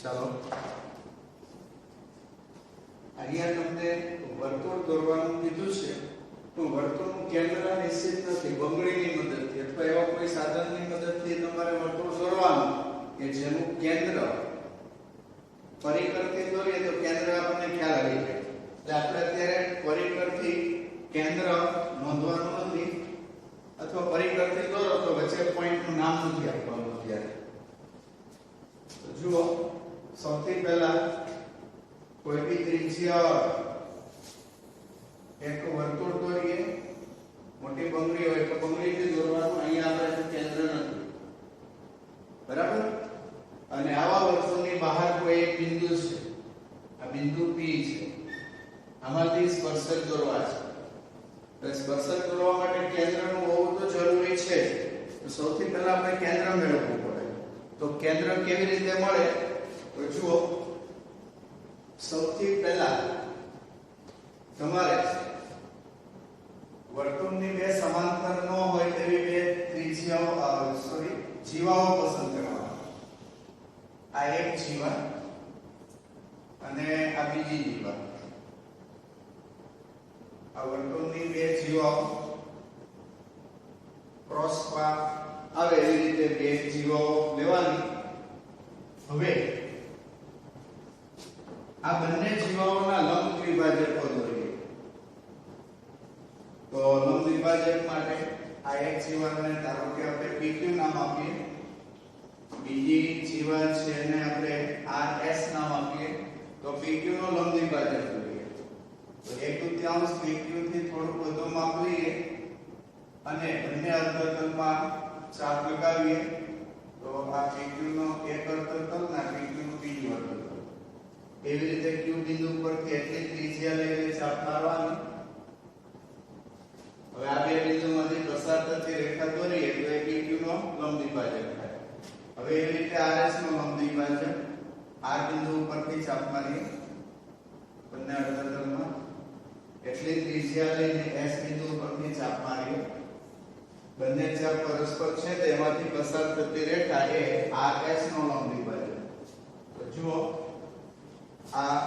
ચાલો અહીંયા તમને વર્તુળ દોરવાનું કીધું છે તો વર્તુળનું કેન્દ્ર નિશ્ચિત નથી બંગડીની મદદથી અથવા એવા કોઈ સાધનની મદદથી તમારે વર્તુળ દોરવાનું કે જેનું કેન્દ્ર પરિકરથી દોરીએ તો કેન્દ્ર આપણને ખ્યાલ આવી જાય એટલે આપણે અત્યારે પરિકરથી કેન્દ્ર નોંધવાનું નથી અથવા પરિકરથી દોરો તો વચ્ચે પોઈન્ટનું નામ નથી આપવાનું અત્યારે તો જુઓ સૌથી પહેલા કોઈ भी ત્રિજ્યા એક વર્તુળ દોરીએ મોટી બંગડી હોય તો બંગડીથી દોરવાનું અહીંયા આપણે કેન્દ્ર નથી બરાબર અને આવા વર્તુળની બહાર કોઈ એક બિંદુ છે આ બિંદુ P છે આમાંથી સ્પર્શક દોરવા છે તો સ્પર્શક દોરવા માટે કેન્દ્રનું હોવું તો જરૂરી છે તો સૌથી પહેલા આપણે કેન્દ્ર મેળવવું પડે તો કેન્દ્ર કેવી રીતે મળે તો જુઓ સૌથી પહેલા તમારે વર્તુળની બે સમાંતર ન હોય તેવી બે ત્રિજ્યાઓ જીવાઓ પસંદ કરવાના આ એક જીવા અને આ બીજી જીવા આ વર્તુળની બે જીવાઓ ક્રોસ આવે એવી રીતે બે જીવાઓ લેવાની હવે આ બંને જીવાઓના લંબ દ્વિભાજકો દોરીએ તો લંબ દ્વિભાજક માટે આ એક જીવાને ધારો કે આપણે PQ નામ આપીએ બીજી જીવા છે એને આપણે RS નામ આપીએ તો PQ નો લંબ દ્વિભાજક દોરીએ તો 1/3 PQ થી થોડું વધુ માપ લઈએ અને બંને અર્ધતલમાં ચાપ લગાવીએ તો આ PQ નો એક અર્ધતલ ના PQ નું બીજું અર્ધતલ એવી રીતે Q બિંદુ પરથી એટલી ત્રિજ્યા લઈને ચાપ મારવાની હવે આ બે બિંદુમાંથી પસાર થતી રેખા દોરીએ તો એ PQ નો લંબ દ્વિભાજક થાય હવે એવી રીતે RS નો લંબ દ્વિભાજક R બિંદુ પરથી ચાપ મારીએ બંને અર્ધતલમાં એટલી ત્રિજ્યા લઈને S બિંદુ પરથી ચાપ મારીએ બંને ચાપ પરસ્પર છેદે એમાંથી પસાર થતી રેખા એ RS નો લંબ દ્વિભાજક તો જુઓ આ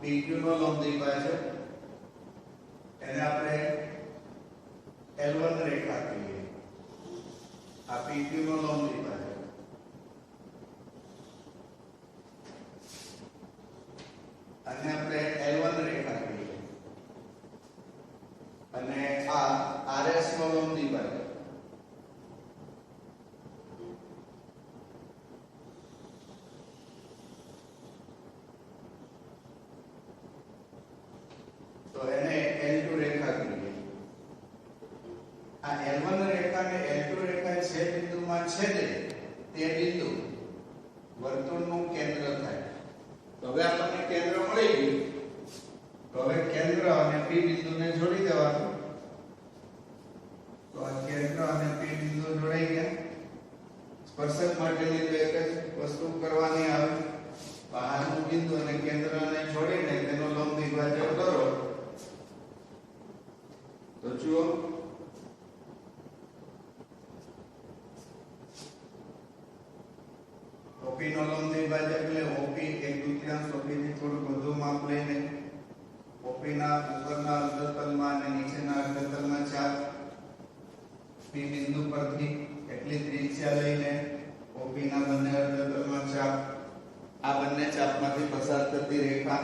PQ નો લંબ દ્વિભાજક એને આપણે L1 રેખા કહીએ આ PQ નો લંબ દ્વિભાજક અને આપણે L1 રેખા કહીએ અને આ RS નો લંબ દ્વિભાજક તો એને L2 રેખા કહીએ આ L1 રેખા અને L2 રેખા જે બિંદુમાં છેદે તે બિંદુ વર્તુળનું કેન્દ્ર થાય તો હવે આપણને કેન્દ્ર મળી ગયું તો હવે કેન્દ્ર અને P બિંદુને જોડી દેવાનું તો આ કેન્દ્ર અને P બિંદુ જોડાઈ ગયા સ્પર્શક માટેની તો એક જ વસ્તુ કરવાની આવે બહારનું બિંદુ અને કેન્દ્રને જોડીને તેનો લંબ દ્વિભાજક કરો તો જુઓ OP નો લંબ દ્વિભાજક એટલે OP 1/2 OP થી થોડું વધુ માપ લઈને OP ના ઉપરના અર્ધતલમાં અને નીચેના અર્ધતલમાં ચાપ P બિંદુ પરથી એટલી ત્રિજ્યા લઈને OP ના બંને અર્ધતલમાં ચાપ આ બંને ચાપમાંથી પસાર થતી રેખા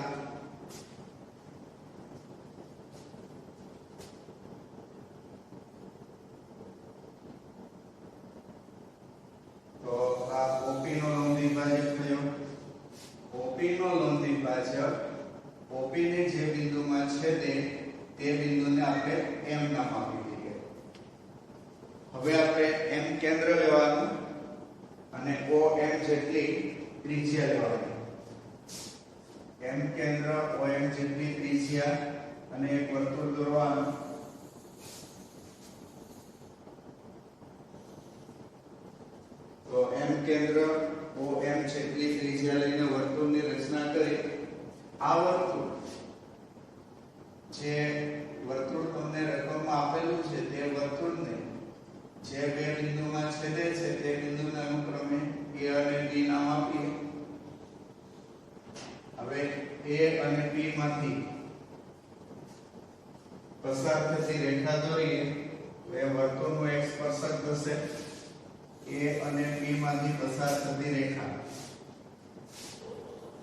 OP નો લંબ દ્વિભાજક થયો OP નો લંબ દ્વિભાજક OP ને જે બિંદુમાં છેદે તે બિંદુને આપણે M નામ આપી દઈએ હવે આપણે M કેન્દ્ર લેવાનું અને OM જેટલી ત્રિજ્યા લેવાની M કેન્દ્ર OM જેટલી ત્રિજ્યા અને એક વર્તુળ દોરવાનું તો M કેન્દ્ર OM જેટલી ત્રિજ્યા લઈને વર્તુળની રચના કરી આ વર્તુળ જે વર્તુળ તમને રકમમાં આપેલું છે તે વર્તુળને જે બે બિંદુમાં છેદે છે તે બિંદુને અનુક્રમે A અને B નામ આપીએ માંથી પસાર થતી રેખા દોરીએ તો એ વર્તુળનું એક સ્પર્શક થશે A અને P માંથી પસાર થતી રેખા,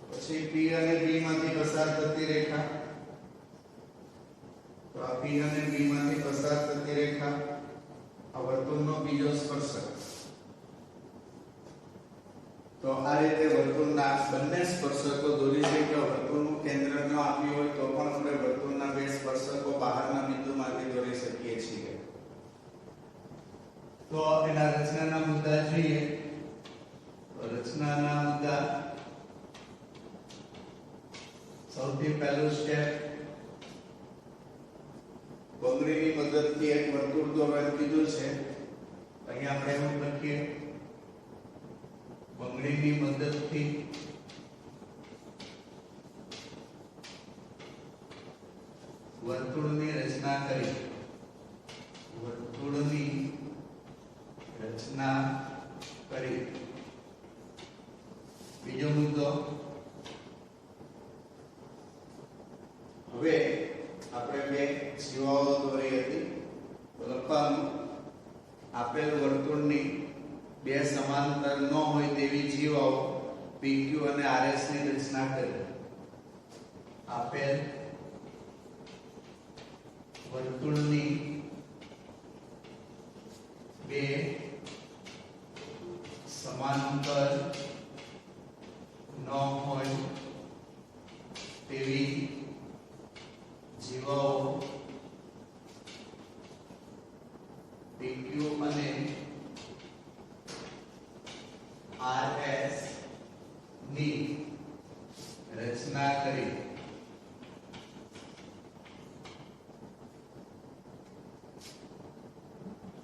પછી P અને B માંથી પસાર થતી રેખા, તો આ P અને B માંથી પસાર થતી રેખા આ વર્તુળનો બીજો સ્પર્શક. તો આ રીતે વર્તુળના બંને સ્પર્શકો દોરી શકીએ. વર્તુળનું કેન્દ્ર ન આપ્યું હોય તો પણ આપણે વર્તુળના બે સ્પર્શકો બહારના બિંદુમાંથી દોરી શકીએ છીએ. તો એના રચનાના મુદ્દા જોઈએ. તો રચનાના મુદ્દા, સૌથી પહેલું સ્ટેપ, બંગડીની મદદથી એક વર્તુળ દોરવાનું કીધું છે. અહીંયા આપણે એવું લખીએ, બંગડીની મદદથી વર્તુળની રચના કરી. વર્તુળની રચના કરી. બીજો મુદ્દો, હવે આપણે બે જીવાઓ દોરી હતી. તો લખવાનું, આપેલ વર્તુળની બે સમાંતર ન હોય તેવી જીવાઓ PQ અને RS ની રચના કરી. આપેલ વર્તુળની બે સમાંતર ન હોય તેવી જીવાઓ PQ અને RS ની રચના કરી.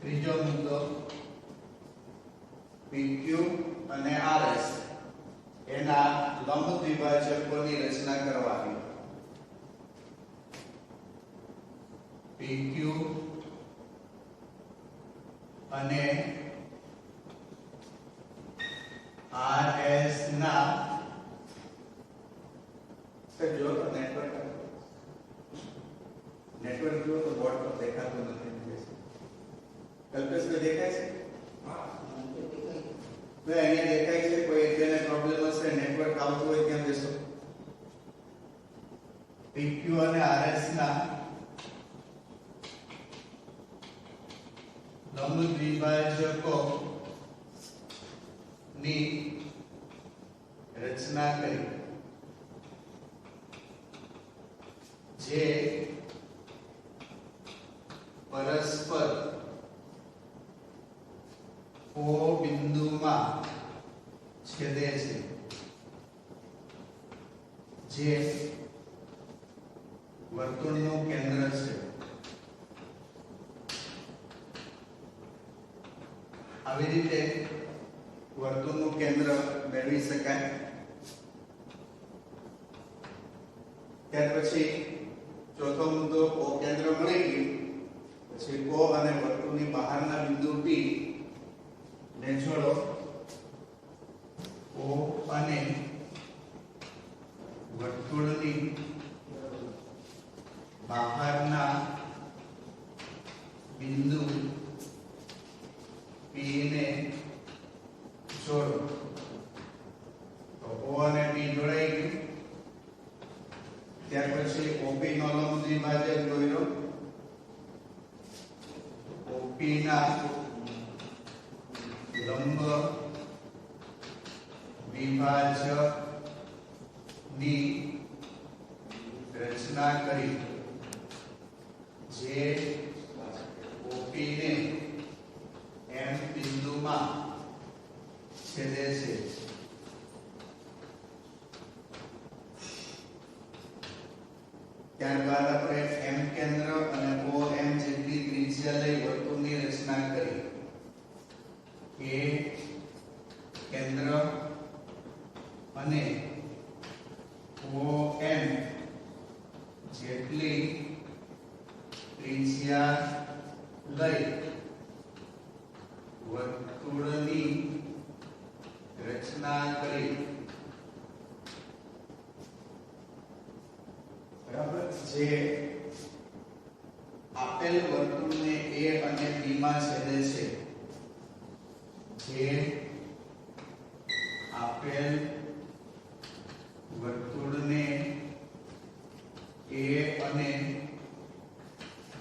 ત્રીજો મુદ્દો, PQ અને RS એના લંબ દ્વિભાજકોની રચના કરવાની. PQ અને RS ના જો નેટવર્ક જો તો બોર્ડ પર દેખાતું નથી. કલ્પેશ ને દેખાય છે? ભાઈ અહીંયા દેખાય છે. કોઈ એકને પ્રોબ્લેમ હશે, નેટવર્ક આવતું હોય ત્યાં દેશો. PQ અને RS ના લંબ દ્વિભાજકો ની રચના કરી, જે પરસ્પર O બિંદુમાં છેદે છે, જે વર્તુળનું કેન્દ્ર છે. આવી રીતે વર્તુળનું કેન્દ્ર મેળવી શકાય. ત્યાર પછી ચોથો મુદ્દો, O કેન્દ્ર મળી ગયું પછી O અને વર્તુળની બહારના બિંદુ P ને જોડો. O અને વર્તુળની બહારના બિંદુ P ને જોડો. તો O અને P જોડાઈ ગયું. ત્યાર પછી OP નો લંબ દ્વિભાજક દોર્યો. OP ના લંબ દ્વિભાજક ની રચના કરી, જે OP ને M બિંદુમાં છેદે છે. ત્યારબાદ આપણે M કેન્દ્ર અને OM જેટલી ત્રિજ્યા લઈ વર્તુળની રચના કરી. A કેન્દ્ર અને OM જેટલી ત્રિજ્યા લઈ વર્તુળની રચના કરી. જે આપેલ વર્તુળને A અને B માં છેદે છે, જે આપેલ વર્તુળને A અને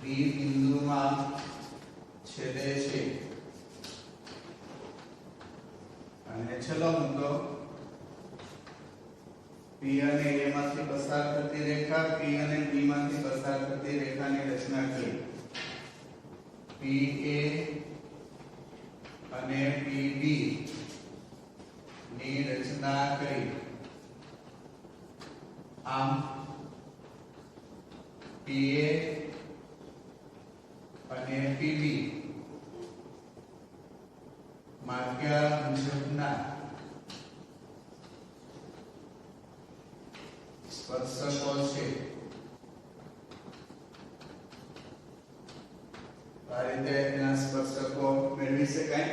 B બિંદુમાં છેદે છે, અને છેલ્લો મુદ્દો P અને A માંથી પસાર થતી રેખા, P અને B માંથી પસાર થતી રેખાની રચના કરી. PA અને PB ની રચના કરી. આમ PA અને PB માગ્યા મુજબના સ્પર્શકો છે. આ રીતે એના સ્પર્શકો મેળવી શકાય.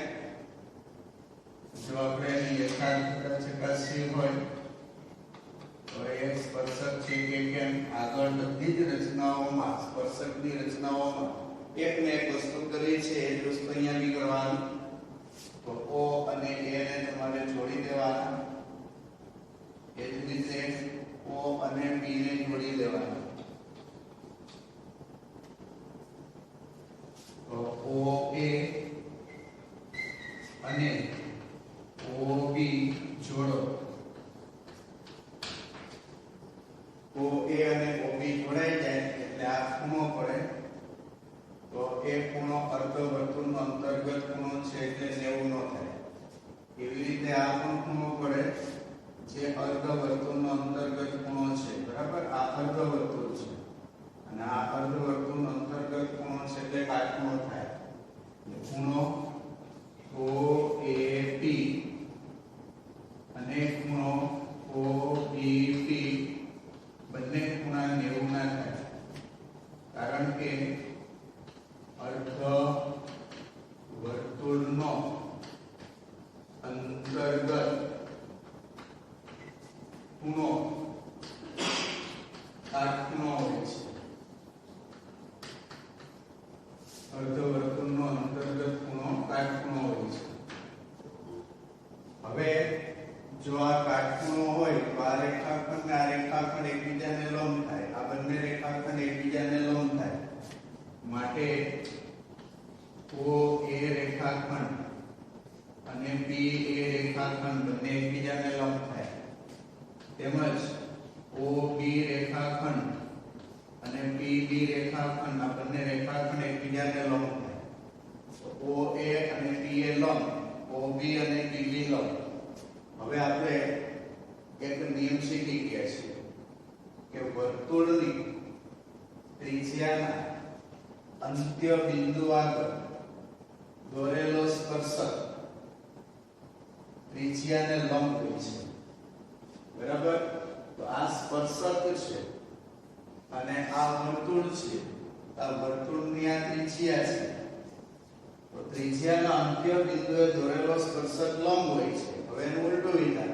જો આપણે એની યથાર્થતા ચકાસવી હોય તો એ સ્પર્શક છે કે કેમ આગળ બધી જ રચનાઓમાં સ્પર્શકની રચનાઓમાં એક ને એક વસ્તુ કરી છે એ જ વસ્તુ અહીંયા બી કરવાની. તો O અને A ને તમારે જોડી દેવાના. એ જ રીતે O અને B ને જોડી દેવાના. તો OA અને OB જોડો. OA અને OB જોડાઈ જાય એટલે આ ખૂણો પડે. તો એ ખૂણો અર્ધવર્તુળનો અંતર્ગત ખૂણો છે એટલે 90 નો થાય. એવી રીતે આ પણ ખૂણો પડે જે અર્ધવર્તુળનો અંતર્ગત ખૂણો છે. બરાબર, આ અર્ધવર્તુળ છે અને આ અર્ધવર્તુળનો અંતર્ગત ખૂણો છે એટલે કાટખૂણો થાય. ખૂણો OAP અને ખૂણો OBP બંને ખૂણા 90 ના થાય, કારણ કે અર્ધવર્તુળનો અંતર્ગત ખૂણો કાટખૂણો હોય છે. અર્ધવર્તુળનો અંતર્ગત ખૂણો કાટખૂણો હોય છે. હવે જો આ કાટખૂણો હોય તો આ રેખાખંડ ને આ રેખાખંડ એકબીજાને લંબ થાય. આ બંને રેખાખંડ એકબીજાને લંબ થાય. માટે OA રેખાખંડ અને PA રેખાખંડ બંને એકબીજાને લંબ થાય. તેમજ OB રેખાખંડ અને PB રેખાખંડ આ બંને રેખાખંડ એકબીજાને લંબ થાય. તો OA અને PA લંબ, OB અને PB લંબ. હવે આપણે એક નિયમ શીખી ગયા છીએ કે વર્તુળની ત્રિજ્યાના અંત્ય બિંદુ આગળ દોરેલો સ્પર્શક ત્રિજ્યાને લંબ હોય છે. બરાબર, તો આ સ્પર્શક છે અને આ વર્તુળ છે. આ વર્તુળની આ ત્રિજ્યા છે. તો ત્રિજ્યાના અંત્ય બિંદુએ દોરેલો સ્પર્શક લંબ હોય છે. હવે એનું ઉલટું વિધાન,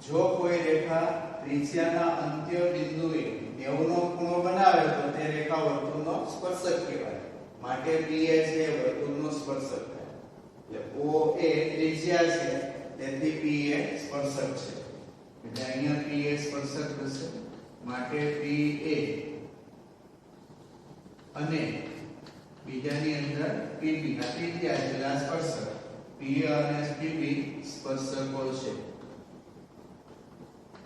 જો કોઈ રેખા ત્રિજ્યાના અંત્ય બિંદુએ 90 નો ખૂણો બનાવે તો તે રેખા વર્તુળનો સ્પર્શક કહેવાય. માટે PA છે વર્તુળનો સ્પર્શક થાય. એટલે OA ત્રિજ્યા છે તેથી PA સ્પર્શક છે. એટલે અહીંયા PA સ્પર્શક થશે. માટે PA અને બીજાની અંદર PB આ ત્રિજ્યા છે આ સ્પર્શક. PA અને PB સ્પર્શકો છે.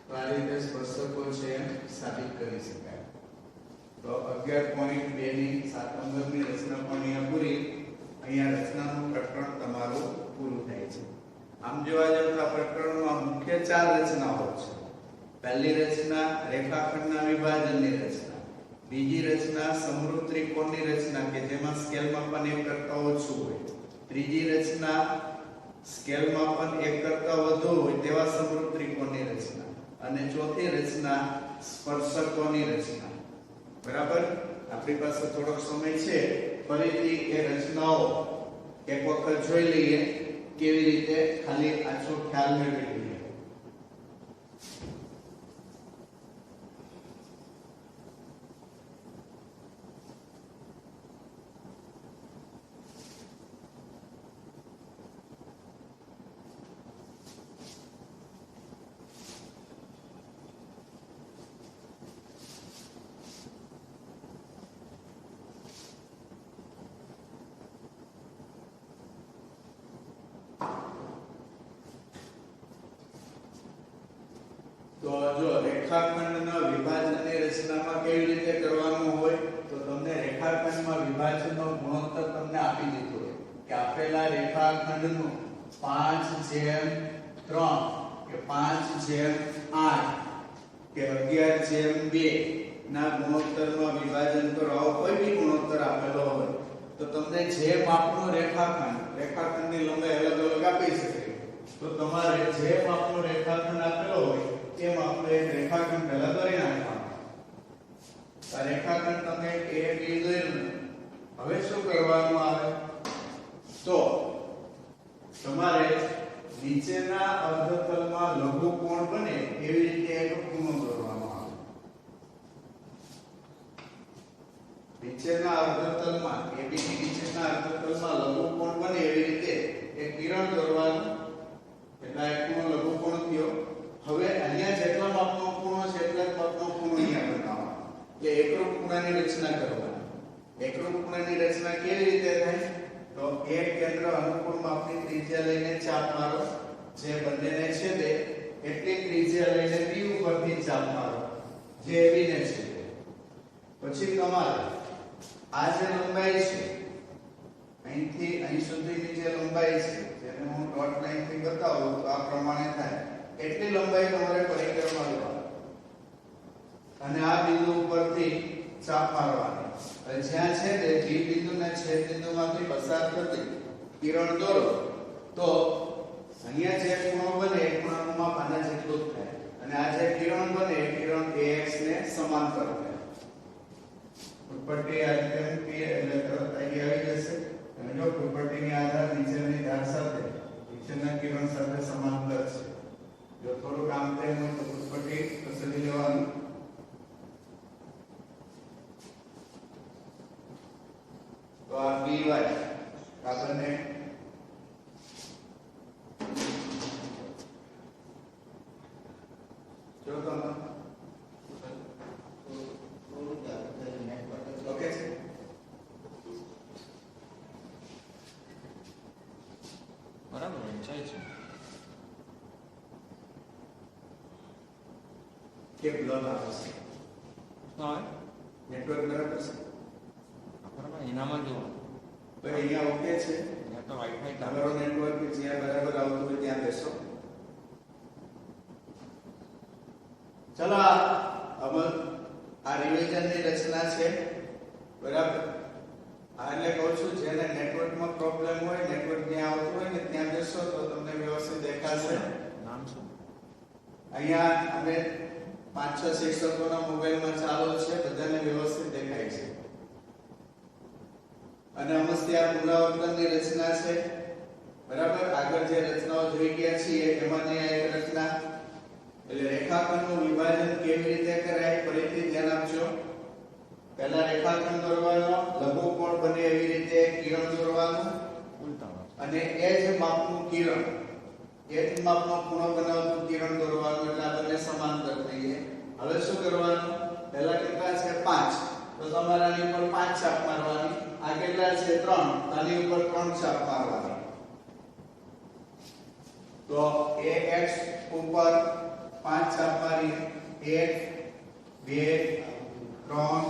તો આ રીતે સ્પર્શકો છે એમ સાબિત કરી શકાય. તો 11.2 ની 7 નંબરની રચના પણ અહીંયા પૂરી. અહીંયા રચનાનું પ્રકરણ તમારું પૂરું થાય છે. આમ જોવા જાવ તો આ પ્રકરણમાં મુખ્ય 4 રચનાઓ છે. પહેલી રચના રેખાખંડના વિભાજનની રચના. બીજી રચના સમરૂપ ત્રિકોણની રચના કે જેમાં સ્કેલ માપન 1 કરતા ઓછું હોય. ત્રીજી રચના સ્કેલ માપન 1 કરતા વધુ હોય તેવા સમરૂપ ત્રિકોણની રચના. અને ચોથી રચના સ્પર્શકોની રચના. બરાબર, આપણી પાસે થોડોક સમય છે, ફરીથી એ રચનાઓ એક વખત જોઈ લઈએ કેવી રીતે ખાલી આછો ખ્યાલ મેળવી લઈએ. તો જો રેખાખંડના વિભાજનની રચનામાં કેવી રીતે કરવાનું હોય તો તમને રેખાખંડમાં વિભાજનનો ગુણોત્તર તમને આપી દીધો હોય કે આપેલા રેખાખંડનું 5/3 કે 5/8 કે 11/2 ના ગુણોત્તરમાં વિભાજન કરો. આવો કોઈ બી ગુણોત્તર આપેલો હોય તો તમને જે માપનું રેખાખંડની લંબાઈ અલગ અલગ આપી શકે તો તમારે જે માપનો રેખાખંડ આપેલો હોય તે માપનો એક રેખાખંડ પહેલા દોરી નાખવાનો. આ રેખાખંડ તમે A B દોર્યું. હવે શું કરવાનું આવે તો તમારે નીચેના અર્ધતલમાં લઘુકોણ બને એવી રીતે એક ખૂણો દોરવાનો આવે. નીચેના અર્ધતલમાં AB ની નીચેના અર્ધતલમાં લઘુકોણ બને એવી રીતે એક કિરણ દોરવાનું. એટલે એક ખૂણો લઘુકોણ થયો. હવે અહીંયા જેટલા માપનો ખૂણો છે એટલા જ માપનો ખૂણો અહીંયા બનાવવાનો. એટલે એકરૂપ ખૂણાની રચના કરવાની. એકરૂપ ખૂણાની રચના કેવી રીતે થાય તો એક કેન્દ્ર અનુકૂળ માપની ત્રિજ્યા લઈને ચાપ મારો. જે બંનેને છેદે એટલી ત્રિજ્યા લઈને B ઉપરથી ચાપ મારો જે AB ને છેદે. પછી તમારે આ જે લંબાઈ છે અહીંથી અહીં સુધીની જે લંબાઈ છે જેને હું ડોટ લાઈનથી બતાવું તો આ પ્રમાણે થાય. એટલી લંબાઈ તમારે પરિક્રમા દોરવાની અને આ બિંદુ ઉપરથી ચાપ મારવાની. હવે જ્યાં છે તે B બિંદુના છેદ બિંદુમાંથી પસાર થતી કિરણ દોરો તો અહીંયા જે ખૂણો બને એ ખૂણાનું માપ આના જેટલું જ થાય અને આ જે કિરણ બને એ કિરણ AX ને સમાંતર થાય. ઉપરથી આ રીતે મૂકીએ એટલે તરત અહીં આવી જશે અને જો ઉપરથીની આધાર નીચેની ધાર સાથે નીચેના કિરણ સાથે સમાંતર છે. જો થોડું કામ તેમ હોય તો ઉપરથી ખસેડી લેવાનું. તો આ BY આપણને જો તમે ઓકે છે. બરાબર ઊંચાઈ છે કે બ્લોક આવશે હા નેટવર્ક બરાબર છે. બરાબર એનામાં જો તો અહીંયા ઓકે છે. અહીંયા તો વાઈફાઈ તમારો નેટવર્ક જ્યાં બરાબર આવતું હોય ત્યાં બેસો. ચલો હવે આ રિવિઝનની રચના છે બરાબર. આ એટલે કહું છું જેને નેટવર્કમાં પ્રોબ્લેમ હોય નેટવર્ક જ્યાં આવતું હોય ને ત્યાં બેસો તો તમને વ્યવસ્થિત દેખાશે. નામ શું અહીંયા અમે 5-6 શિક્ષકોના મોબાઈલમાં ચાલુ છે બધાને વ્યવસ્થિત દેખાય છે. અને અમસ્તી આ પુનરાવર્તનની રચના છે બરાબર. આગળ જે રચનાઓ જોઈ ગયા છીએ એમાંની આ એક રચના. એટલે રેખાખંડનું વિભાજન કેવી રીતે કરાય ફરીથી ધ્યાન આપજો. પહેલા રેખાખંડ દોરવાનો, લઘુકોણ બને એવી રીતે કિરણ દોરવાનું અને એ જ માપનું કિરણ એ જ માપનો ખૂણો બનાવતું કિરણ દોરવાનું. એટલે આ બંને સમાંતર થઈ જાય. હવે શું કરવાનું પહેલા કેટલા છે 5 તો તમારે આની ઉપર 5 ચાપ મારવાની. આ કેટલા છે 3 આની ઉપર 3 ચાપ મારવાની. તો AX ઉપર 5 ચાપ મારી 1 2 3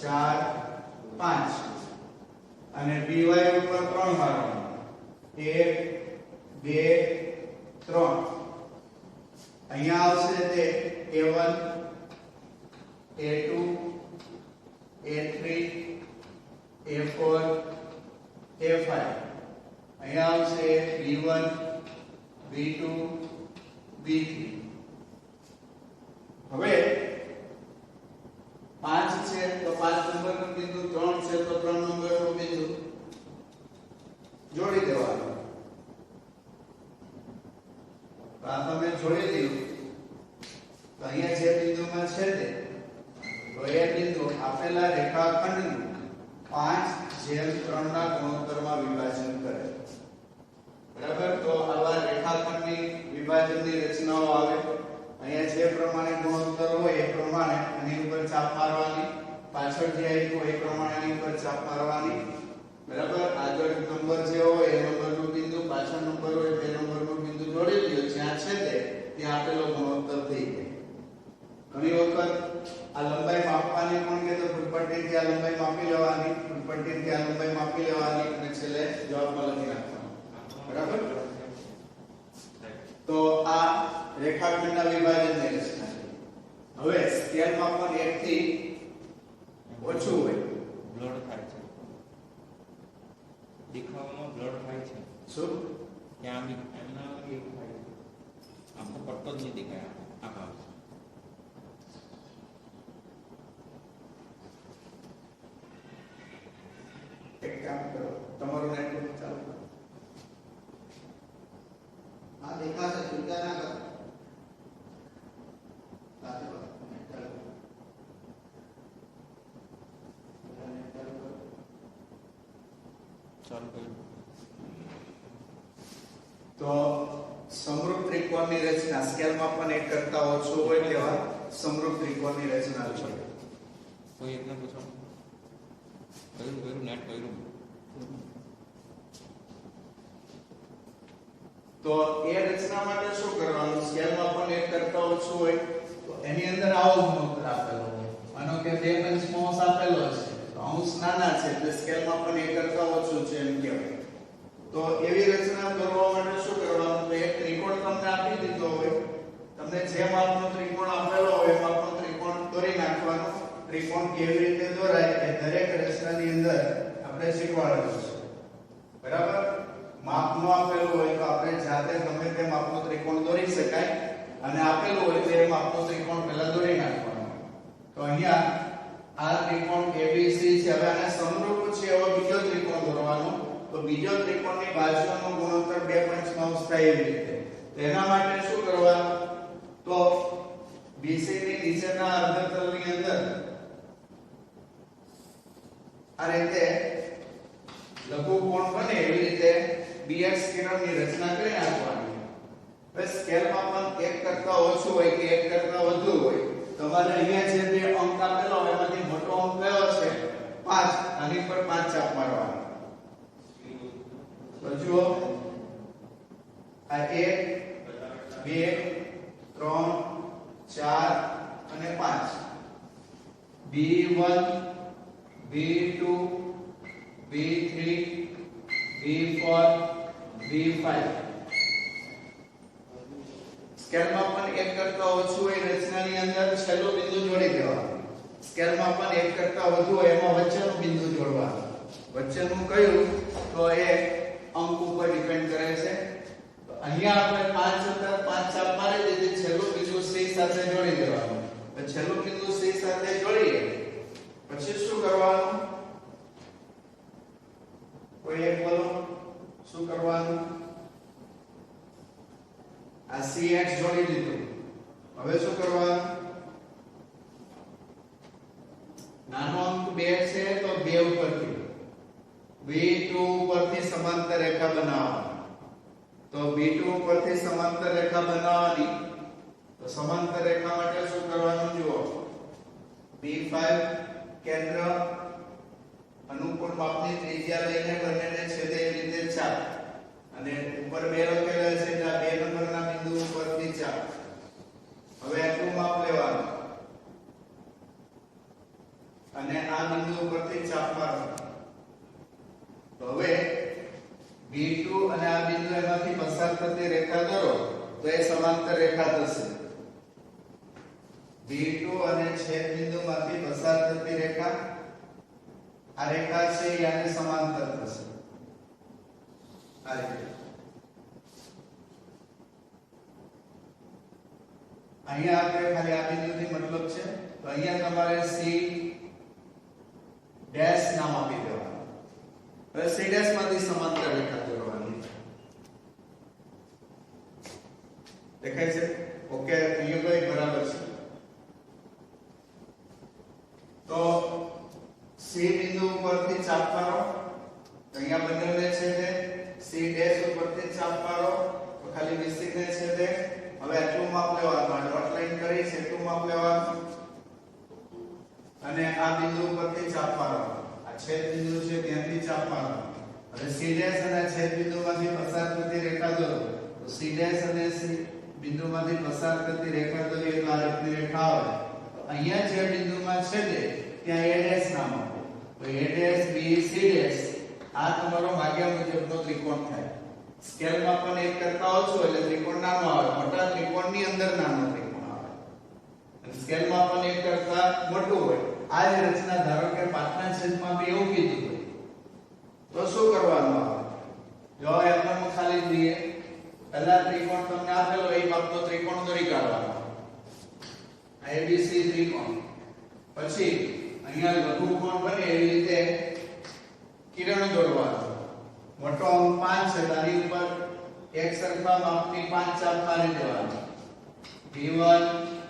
4 5 અને BY ઉપર 3 મારવાનું 1 2 3. અહીંયા આવશે તે A1 A2 A3 A4 A5. અહીંયા આવશે B1 B2 B3. હવે 5 છે તો 5 નંબરનું બિંદુ 3 છે તો 3 નંબરનું બિંદુ જોડી દેવાનું. તો આ તમે જોડી દીધું તો અહીંયા જે બિંદુમાં છે તે તો એ બિંદુ આપેલા રેખાખંડનું 5/3 ના ગુણોત્તરમાં વિભાજન કરે બરાબર. તો આવા રેખાખંડની વિભાજનની રચનાઓ આવે. અહીંયા જે પ્રમાણે ગુણોત્તર હોય એ પ્રમાણે આની ઉપર ચાપ મારવાની. પાછળ જે આપ્યું એ પ્રમાણે આની ઉપર ચાપ મારવાની બરાબર. આગળ નંબર જે હોય એ નંબરનું બિંદુ, પાછળ નંબર હોય તે નંબરનું બિંદુ જોડી દો. જ્યાં છે તે ત્યાં આપેલો ગુણોત્તર થઈ જાય. રેખાખંડના વિભાજનની રચના છે. હવે સ્કેલમાં પણ 1 થી ઓછું હોય. બ્લડ થાય છે. દેખાવામાં બ્લડ થાય છે. શું? ત્યાં બી એમના એક થાય છે. આખો પટ્ટો જ નહીં દેખાય આખા. એક કામ કરો, તમારું નેટવર્ક ચાલુ કરો. हाँ देखा से चिंता ना कर साथ में नेट चालू कर। मेरा नेट चालू कर। ચાલુ કર્યું. તો સમરૂપ ત્રિકોણની રચના સ્કેલમાં પણ 1 કરતા ઓછું હોય તેવા સમરૂપ ત્રિકોણની રચના છે. કોઈ એકને પૂછો. કર્યું નેટ કર્યું. તો એ રચના માટે શું કરવાનું? સ્કેલમાં પણ 1 કરતા ઓછું હોય તો એની અંદર આવો ગુણોત્તર આપેલો હોય. માનો કે 2 પંચમાંશ આપેલો છે તો અંશ નાના છે એટલે સ્કેલમાં પણ 1 કરતા ઓછું છે એમ કહેવાય. તો એવી રચના કરવા માટે શું કરવાનું? તો એક ત્રિકોણ તમને આપી દીધો હોય, તમને જે માપનો ત્રિકોણ આપેલો હોય એ માપનો ત્રિકોણ દોરી નાખવાનો. ત્રિકોણ કેવી રીતે દોરાય એ દરેક રચનાની અંદર આપણે શીખવાડેલું છે. બરાબર? માપ ન આપેલું હોય તો આપણે જાતે ગમે તે માપનો ત્રિકોણ દોરી શકાય, અને આપેલું હોય તો એ માપનો ત્રિકોણ પહેલા દોરી નાખવાનો. તો અહીંયા આ ત્રિકોણ ABC છે. હવે આને સમરૂપ છે એવો બીજો ત્રિકોણ દોરવાનો. તો બીજો ત્રિકોણની બાજુનો ગુણોત્તર 2 પંચમાંશ થાય એવી રીતે. તેના માટે શું કરવાનું? તો BC ની નીચેના અર્ધતલની અંદર આ રીતે લઘુકોણ બને એવી રીતે BX કિરણની રચના કરી નાખવાની. હવે સ્કેલમાં પણ 1 કરતા ઓછું હોય કે 1 કરતા વધુ હોય. તમારે અહીંયા જે બે અંક આપેલો હોય એમાંથી મોટો અંક કયો છે? 5. આની પર 5 ચાપ મારવાનો. તો જુઓ આ 1 2 3 4 અને 5. B1 B2 B3 B4 B5. સ્કેલમાં પણ 1 કરતા ઓછું હોય રચનાની અંદર છેલ્લું બિંદુ જોડી દેવાનું. સ્કેલમાં પણ 1 કરતા વધુ હોય એમાં વચ્ચેનું બિંદુ જોડવાનું. વચ્ચેનું કયું? તો એ અંક ઉપર ડિપેન્ડ કરે છે. તો અહીંયા આપણે 5 અંદર 5 ચાપ મારી દીધી. છેલ્લું બિંદુ C સાથે જોડી દેવાનું. તો છેલ્લું બિંદુ C સાથે જોડીએ પછી શું કરવાનું? કોઈ એક બોલો શું કરવાનું? આ CX જોડી દીધું. હવે શું કરવાનું? નાનો અંક 2 છે તો 2 ઉપરથી B2 ઉપરથી સમાંતર રેખા બનાવવાની. તો B2 ઉપરથી સમાંતર રેખા બનાવવાની. તો સમાંતર રેખા માટે શું કરવાનું? જુઓ B5 કેન્દ્ર અનુકૂળ માપની ત્રિજ્યા લઈને બંનેને છેદે એવી રીતે ચાપ, અને ઉપર 2 લખેલા છે એટલે 2 નંબરના બિંદુ ઉપરથી ચાપ. હવે આટલું માપ લેવાનું અને આ બિંદુ ઉપરથી ચાપ મારવાનું. તો હવે B2 અને આ બિંદુ એમાંથી પસાર થતી રેખા દોરો તો એ સમાંતર રેખા થશે. B2 અને છેદ બિંદુમાંથી પસાર થતી રેખા આ રેખા છે એ આને સમાંતર થશે. આ રીતે અહીંયા આપણે ખાલી આ બિંદુથી મતલબ છે તો અહીંયા તમારે C ડેશ નામ આપી દેવાનું. હવે C ડેશ માંથી સમાંતર રેખા દોરવાની. દેખાય છે? ઓકે, અહીંયા કોઈ બરાબર છે. તો C બિંદુ ઉપરથી ચાપ મારો. અહીંયા બંનેને છેદે. C ડેશ ઉપરથી ચાપ મારો તો ખાલી BC ને છેદે. હવે આટલું માપ લેવાનું. ડોટ લાઈન કરી છે એટલું માપ લેવાનું અને આ બિંદુ ઉપરથી ચાપ મારવાનો. આ છેદ બિંદુ છે ત્યાંથી ચાપ મારવાનો. હવે C ડેશ અને છેદ બિંદુમાંથી પસાર થતી રેખા દોરો. તો C ડેશ અને C બિંદુમાંથી પસાર થતી રેખા દોરીએ તો આ રીતની રેખા આવે. તો અહીંયા જે બિંદુમાં છેદે ત્યાં A ડેશ નામ આપો. તો A dash B C dash આ તમારો ભાગ્યા મુજબનો ત્રિકોણ થાય. સ્કેલમાં પણ 1 કરતા ઓછો એટલે ત્રિકોણ નાનો આવે, મોટા ત્રિકોણની અંદર નાનો ત્રિકોણ આવે. અને સ્કેલમાં પણ 1 કરતા મોટું હોય. આ જ રચના ધારો કે 5 ના છેદમાં 2 એવું કીધું હોય તો શું કરવાનું આવે? જો એમને ખાલી જોઈએ પહેલા ત્રિકોણ તમને આપેલો એ માપનો ત્રિકોણ દોરી કાઢવાનો. ABC ત્રિકોણ. પછી અહીંયા લઘુકોણ બને એવી રીતે કિરણ દોરવાનો. મોટો અંક 5 છે તેની ઉપર એક સરખા માપની 5 ચાપ મારી દેવાની. B1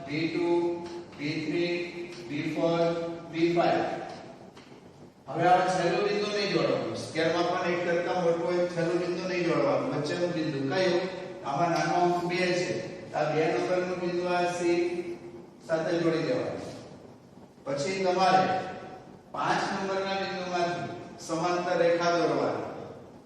B2 B3 B4 B5. હવે આ છેલ્લું બિંદુ નહીં જોડવાનું. સ્કેલમાં પણ 1 કરતા મોટું હોય છેલ્લું બિંદુ નહીં જોડવાનું. વચ્ચેનું બિંદુ કયું? આમાં નાનો અંક 2 છે. આ 2 નંબરનું બિંદુ આ C સાથે જોડી દેવાનું. પછી તમારે 5 નંબરના બિંદુમાંથી સમાંતર રેખા દોરવાની.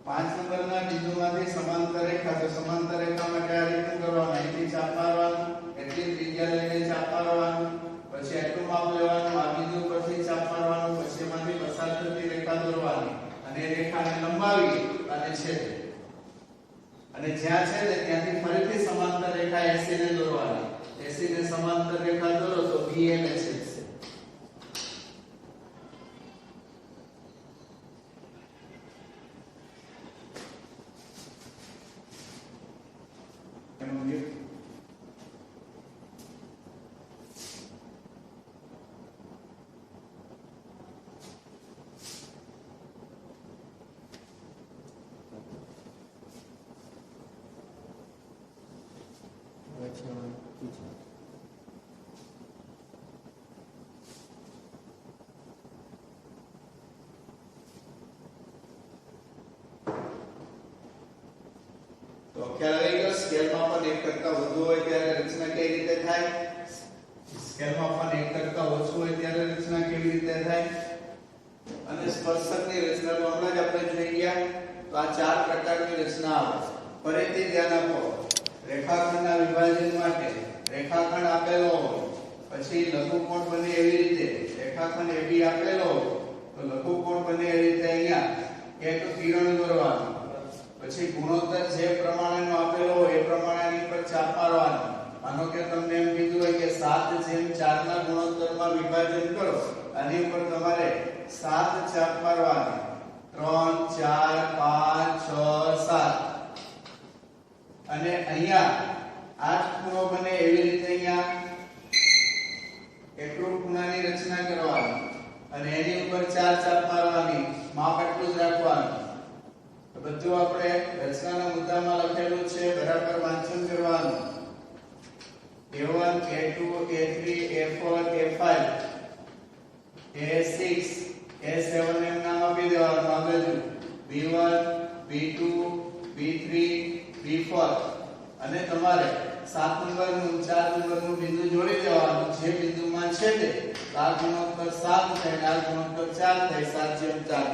5 નંબરના બિંદુમાંથી સમાંતર રેખા, તો સમાંતર રેખા માટે આ રીતનું કરવાનું. અહીંથી ચાપ મારવાનું, એટલી ત્રિજ્યા લઈને ચાપ મારવાનું, પછી એટલું માપ લેવાનું, આ બિંદુ પરથી ચાપ મારવાનું, પછી એમાંથી પસાર થતી રેખા દોરવાની અને એ રેખાને લંબાવી અને છેદે. અને જ્યાં છેદે ત્યાંથી ફરીથી સમાંતર રેખા AC ને દોરવાની. AC ને સમાંતર રેખા દોરો તો BA ને છેદશે. તો ખ્યાલ આવી ગયો. સ્કેલમાં પણ 1 કરતા વધુ હોય ત્યારે રચના કેવી રીતે થાય? સ્કેલમાં પણ 1 કરતા ઓછું હોય ત્યારે રચના કેવી રીતે થાય? અને સ્પર્શકની રચના તો હમણાં જ આપણે જોઈ ગયા. તો આ 4 પ્રકારની રચના આવે. ફરીથી ધ્યાન આપો. રેખાખંડના વિભાજન માટે રેખાખંડ આપેલો હોય, પછી લઘુકોણ બને એવી રીતે રેખાખંડ AB આપેલો હોય તો લઘુકોણ બને એવી રીતે અહીંયા એક કિરણ દોરવાનું. પછી ગુણોત્તર જે પ્રમાણેનો આપેલો હોય એ પ્રમાણેની પર ચાપ મારવાની. માનો કે તમને એમ કીધું હોય કે 7/4 ના ગુણોત્તરમાં વિભાજન કરો, આની ઉપર તમારે 7 ચાપ મારવાની. 3 4 5 6 7. અને અહીંયા 8 ખૂણો બને એવી રીતે અહીંયા એકરૂપ ખૂણાની રચના કરવાની અને એની ઉપર 4 ચાપ મારવાની. માપ એટલું જ રાખવાનું. તો બધું આપણે રચનાના મુદ્દામાં લખેલું છે, બરાબર વાંચન કરવાનું. A1 A2 A3 A4 A5 A6 A7 એમ નામ આપી દેવાનું. આ બાજુ B1 B2 B3 B4 અને તમારે 7 નંબરનું 4 નંબરનું બિંદુ જોડી દેવાનું. જે બિંદુમાં છેદે આ ગુણોત્તર 7 થાય, આ ગુણોત્તર 4 થાય, 7/4.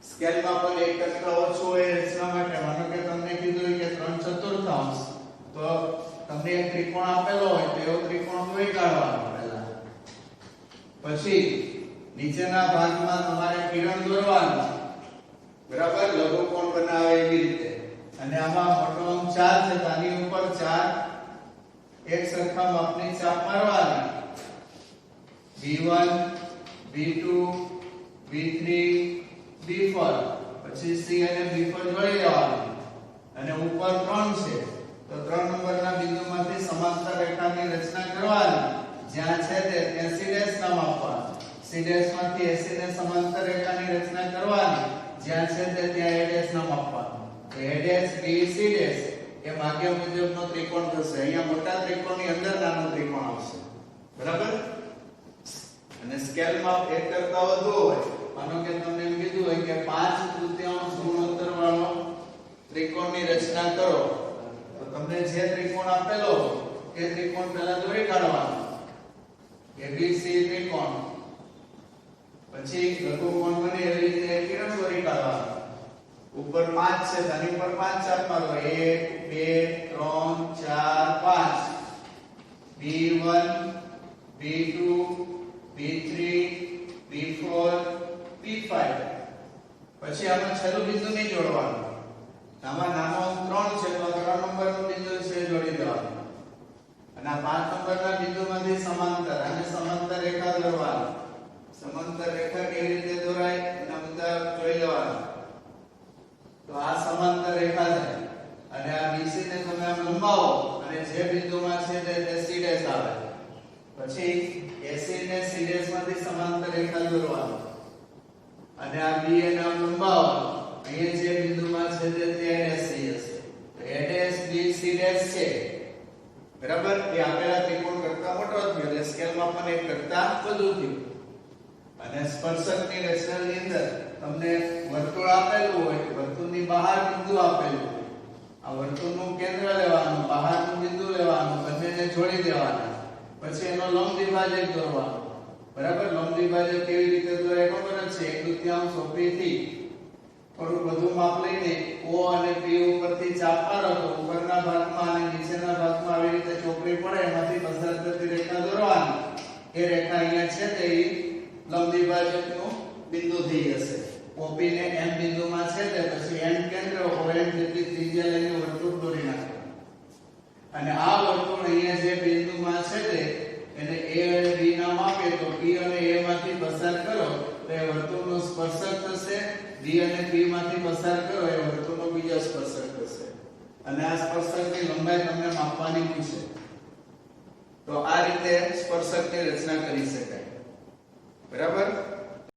સ્કેલમાં પણ 1 કરતા ઓછું હોય રચના માટે. માનો કે તમને કીધું કે 3/4 તો તમને એક ત્રિકોણ આપેલો હોય તો એવો ત્રિકોણ દોરી કાઢવાનો પહેલા. પછી નીચેના ભાગમાં તમારે કિરણ દોરવાનું, બરાબર, લઘુકોણ બનાવે એવી રીતે. અને આમાં મોટો અંક 4 છે, આની ઉપર 4 એક સરખા માપની ચાપ મારવાની. B1 B2 B3 B4. પછી C અને B4 જોડી દેવાનું. અને ઉપર 3 છે તો 3 નંબરના બિંદુમાંથી સમાંતર રેખાની રચના કરવાની. જ્યાં છે તે ત્યાં C' નામ આપવાનું. C' માંથી AC ને સમાંતર રેખાની રચના કરવાની. જ્યાં છે તે ત્યાં A' નામ આપવાનું. તો A' B C' એ માગ્યા મુજબનો ત્રિકોણ થશે. અહીંયા મોટા ત્રિકોણની અંદર નાનો ત્રિકોણ આવશે, બરાબર. અને સ્કેલમાં 1 કરતા વધુ હોય, માનો કે તમને એમ કીધું હોય કે 5/3 ગુણોત્તર વાળો ત્રિકોણની રચના કરો તો તમને જે ત્રિકોણ આપેલો એ ત્રિકોણ પહેલા દોરી કાઢવાનો. ABC ત્રિકોણ. પછી લઘુકોણ બને એવી રીતે કિરણ દોરી કાઢવાનો. ઉપર 5 છે, તેની ઉપર 5 ચાપ મારો. 1 2 3 4 5. B1 B2 B3 B4 B5. પછી આમાં છેલ્લું બિંદુ નહીં જોડવાનું. આમાં નાનો અંક 3 છે તો 3 નંબરનું બિંદુ છે એ જોડી દેવાનું અને આ 5 નંબરના બિંદુમાંથી સમાંતર અને સમાંતર રેખા દોરવાની. સમાંતર રેખા કેવી રીતે દોરાય એના મુદ્દા જોઈ લેવાના. તો આ સમાંતર રેખા છે અને આ BC ને તમે આમ લંબાવો અને જે બિંદુમાં છે તે C' આવે. પછી AC ને C' માંથી સમાંતર રેખા દોરવાની અને આ B ને આમ લંબાવો. અહીંયા જે બિંદુમાં છે તે ADC હશે. તો ADS BC' છે. બરાબર? એ આપેલા ત્રિકોણ કરતા મોટો થયો એટલે સ્કેલમાં પણ એક કરતા વધુ થયું. અને સ્પર્શકની રચનાની અંદર તમને વર્તુળ આપેલું હોય, વર્તુળની બહાર બિંદુ આપેલું હોય. આ વર્તુળનું કેન્દ્ર લેવાનું, બહારનું બિંદુ લેવાનું, બંનેને જોડી દેવાના. પછી એનો લંબ દ્વિભાજક દોરવાનો. બરાબર? લંબ દ્વિભાજક કેવી રીતે દોરાય ખબર જ છે. 1/2 સોપડીથી થોડું બધું માપ લઈને O અને P ઉપરથી ચાપ મારો તો ઉપરના ભાગમાં અને નીચેના ભાગમાં આવી રીતે ચોકડી પડે એમાંથી પસાર થતી રેખા દોરવાની. એ રેખા અહીંયા છે તે લંબ દ્વિભાજકનું બિંદુ થઈ જશે. OP ને M બિંદુમાં છે તે પછી M કેન્દ્ર OM જેટલી ત્રિજ્યા લઈને વર્તુળ દોરી નાખવાનું. અને આ વર્તુળ અહીંયા જે બિંદુમાં છે તે એને A અને B નામ આપે તો P અને A માંથી પસાર કરો તો એ વર્તુળનો સ્પર્શક થશે. D અને P માંથી પસાર કરો એ વર્તુળનો બીજો સ્પર્શક થશે. અને આ સ્પર્શકની લંબાઈ તમને માપવાની પૂછે તો આ રીતે સ્પર્શકની રચના કરી શકાય. બરાબર?